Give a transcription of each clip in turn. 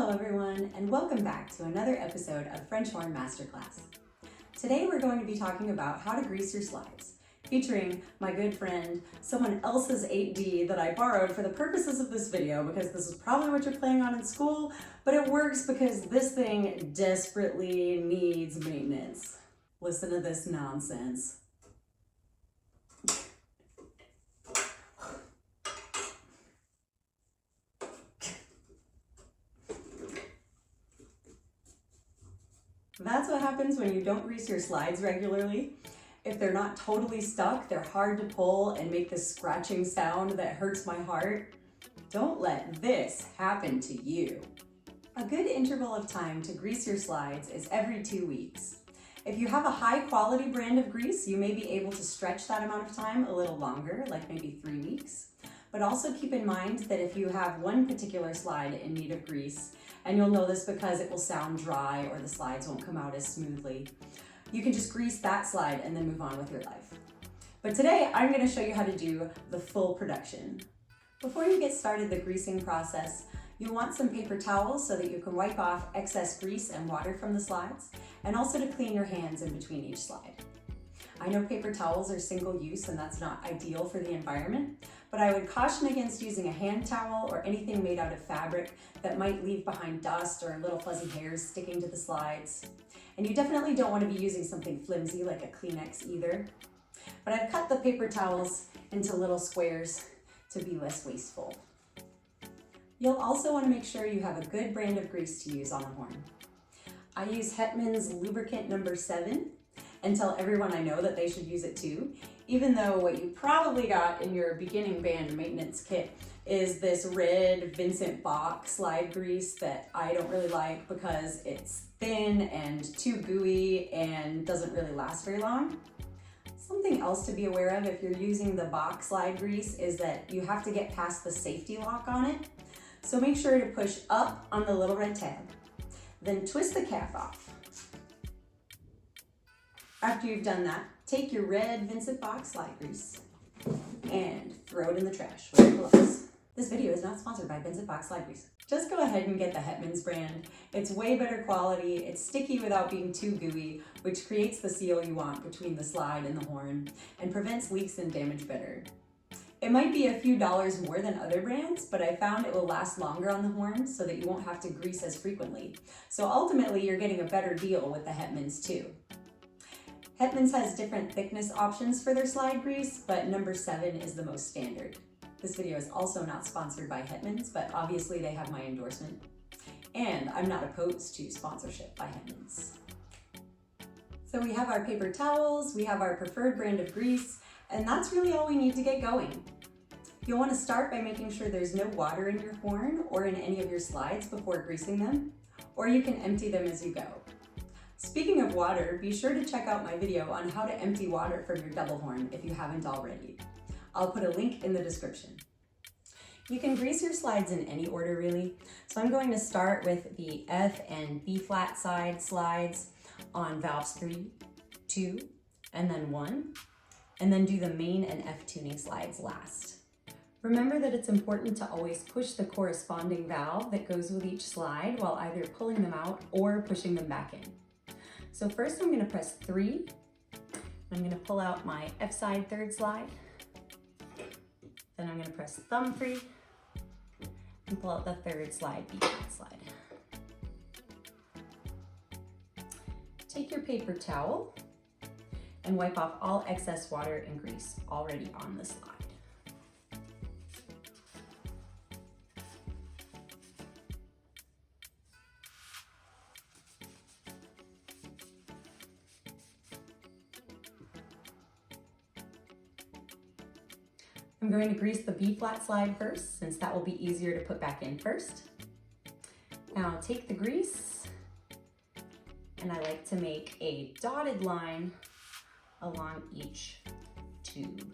Hello everyone, and welcome back to another episode of French Horn Masterclass. Today we're going to be talking about how to grease your slides, featuring my good friend, someone else's 8D that I borrowed for the purposes of this video because this is probably what you're playing on in school, but it works because this thing desperately needs maintenance. Listen to this nonsense. That's what happens when you don't grease your slides regularly. If they're not totally stuck, they're hard to pull and make this scratching sound that hurts my heart. Don't let this happen to you. A good interval of time to grease your slides is every 2 weeks. If you have a high quality brand of grease, you may be able to stretch that amount of time a little longer, like maybe 3 weeks. But also keep in mind that if you have one particular slide in need of grease, and you'll know this because it will sound dry or the slides won't come out as smoothly, you can just grease that slide and then move on with your life. But today I'm going to show you how to do the full production. Before you get started the greasing process, you'll want some paper towels so that you can wipe off excess grease and water from the slides, and also to clean your hands in between each slide. I know paper towels are single use and that's not ideal for the environment, but I would caution against using a hand towel or anything made out of fabric that might leave behind dust or little fuzzy hairs sticking to the slides. And you definitely don't want to be using something flimsy like a Kleenex either. But I've cut the paper towels into little squares to be less wasteful. You'll also want to make sure you have a good brand of grease to use on the horn. I use Hetman's Lubricant number 7 and tell everyone I know that they should use it too, even though what you probably got in your beginning band maintenance kit is this red Vincent Bach slide grease that I don't really like because it's thin and too gooey and doesn't really last very long. Something else to be aware of if you're using the Bach slide grease is that you have to get past the safety lock on it. So make sure to push up on the little red tab, then twist the cap off. After you've done that, take your red Vincent Bach slide grease and throw it in the trash with your gloves. This video is not sponsored by Vincent Bach slide grease. Just go ahead and get the Hetman's brand. It's way better quality, it's sticky without being too gooey, which creates the seal you want between the slide and the horn, and prevents leaks and damage better. It might be a few dollars more than other brands, but I found it will last longer on the horn so that you won't have to grease as frequently. So ultimately, you're getting a better deal with the Hetman's too. Hetman's has different thickness options for their slide grease, but number 7 is the most standard. This video is also not sponsored by Hetman's, but obviously they have my endorsement. And I'm not opposed to sponsorship by Hetman's. So we have our paper towels, we have our preferred brand of grease, and that's really all we need to get going. You'll want to start by making sure there's no water in your horn or in any of your slides before greasing them, or you can empty them as you go. Speaking of water, be sure to check out my video on how to empty water from your double horn if you haven't already. I'll put a link in the description. You can grease your slides in any order really, so I'm going to start with the F and B flat side slides on valves 3, 2, and then 1, and then do the main and F tuning slides last. Remember that it's important to always push the corresponding valve that goes with each slide while either pulling them out or pushing them back in. So first I'm going to press 3, I'm going to pull out my F side third slide, then I'm going to press thumb 3 and pull out the third slide, B flat slide. Take your paper towel and wipe off all excess water and grease already on the slide. I'm going to grease the B flat slide first, since that will be easier to put back in first. Now I'll take the grease, and I like to make a dotted line along each tube.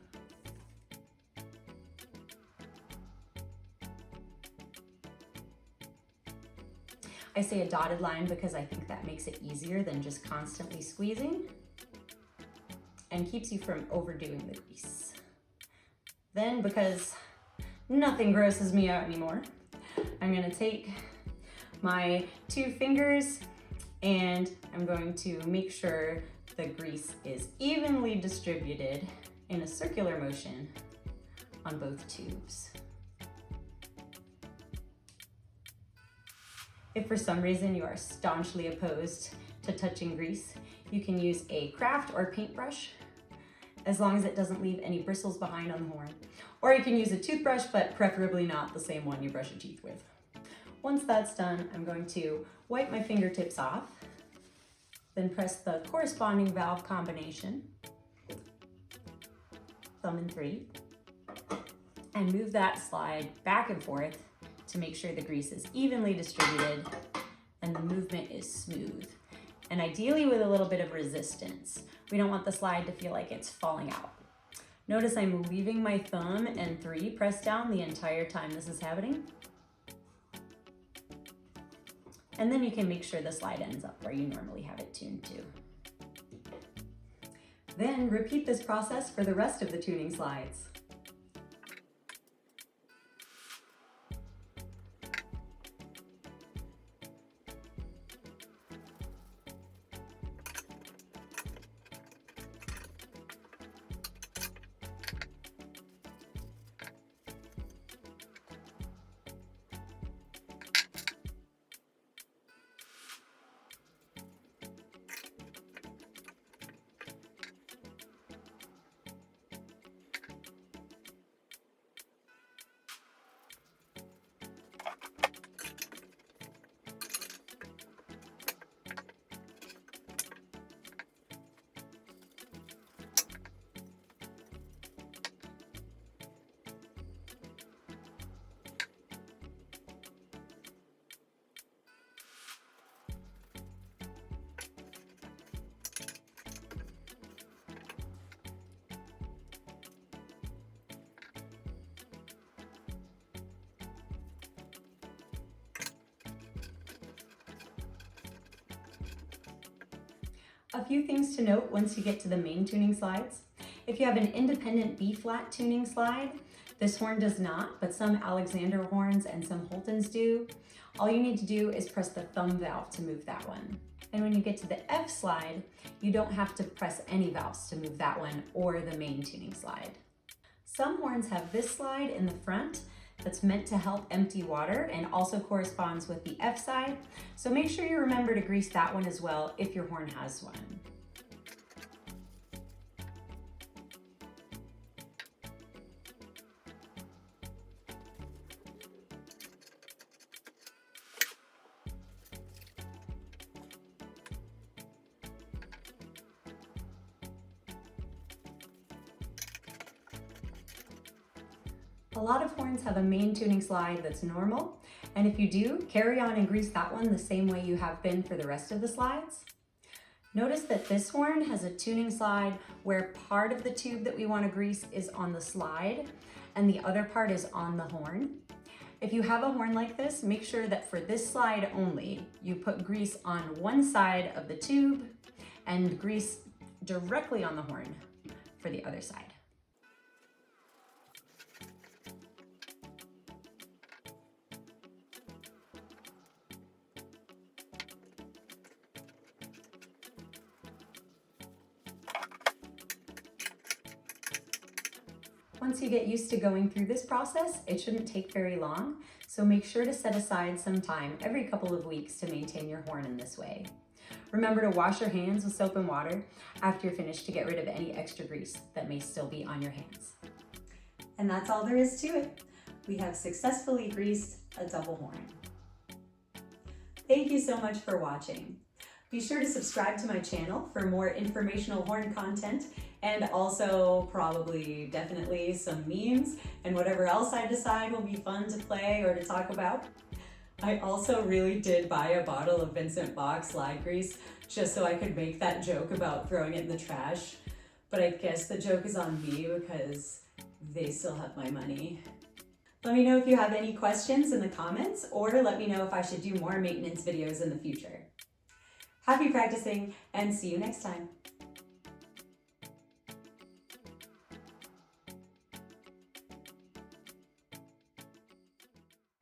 I say a dotted line because I think that makes it easier than just constantly squeezing and keeps you from overdoing the grease. Then, because nothing grosses me out anymore, I'm gonna take my 2 fingers, and I'm going to make sure the grease is evenly distributed in a circular motion on both tubes. If for some reason you are staunchly opposed to touching grease, you can use a craft or paintbrush, as long as it doesn't leave any bristles behind on the horn. Or you can use a toothbrush, but preferably not the same one you brush your teeth with. Once that's done, I'm going to wipe my fingertips off, then press the corresponding valve combination, thumb and 3, and move that slide back and forth to make sure the grease is evenly distributed and the movement is smooth. And ideally with a little bit of resistance. We don't want the slide to feel like it's falling out. Notice I'm leaving my thumb and 3 pressed down the entire time this is happening. And then you can make sure the slide ends up where you normally have it tuned to. Then repeat this process for the rest of the tuning slides. A few things to note once you get to the main tuning slides. If you have an independent B-flat tuning slide, this horn does not, but some Alexander horns and some Holtons do. All you need to do is press the thumb valve to move that one. And when you get to the F slide, you don't have to press any valves to move that one or the main tuning slide. Some horns have this slide in the front that's meant to help empty water and also corresponds with the F side. So make sure you remember to grease that one as well if your horn has one. A lot of horns have a main tuning slide that's normal, and if you do, carry on and grease that one the same way you have been for the rest of the slides. Notice that this horn has a tuning slide where part of the tube that we want to grease is on the slide and the other part is on the horn. If you have a horn like this, make sure that for this slide only, you put grease on one side of the tube and grease directly on the horn for the other side. Once you get used to going through this process, it shouldn't take very long, so make sure to set aside some time every couple of weeks to maintain your horn in this way. Remember to wash your hands with soap and water after you're finished to get rid of any extra grease that may still be on your hands. And that's all there is to it. We have successfully greased a double horn. Thank you so much for watching. Be sure to subscribe to my channel for more informational horn content and also definitely some memes and whatever else I decide will be fun to play or to talk about. I also really did buy a bottle of Vincent Bach slide grease just so I could make that joke about throwing it in the trash. But I guess the joke is on me because they still have my money. Let me know if you have any questions in the comments, or let me know if I should do more maintenance videos in the future. Happy practicing, and see you next time.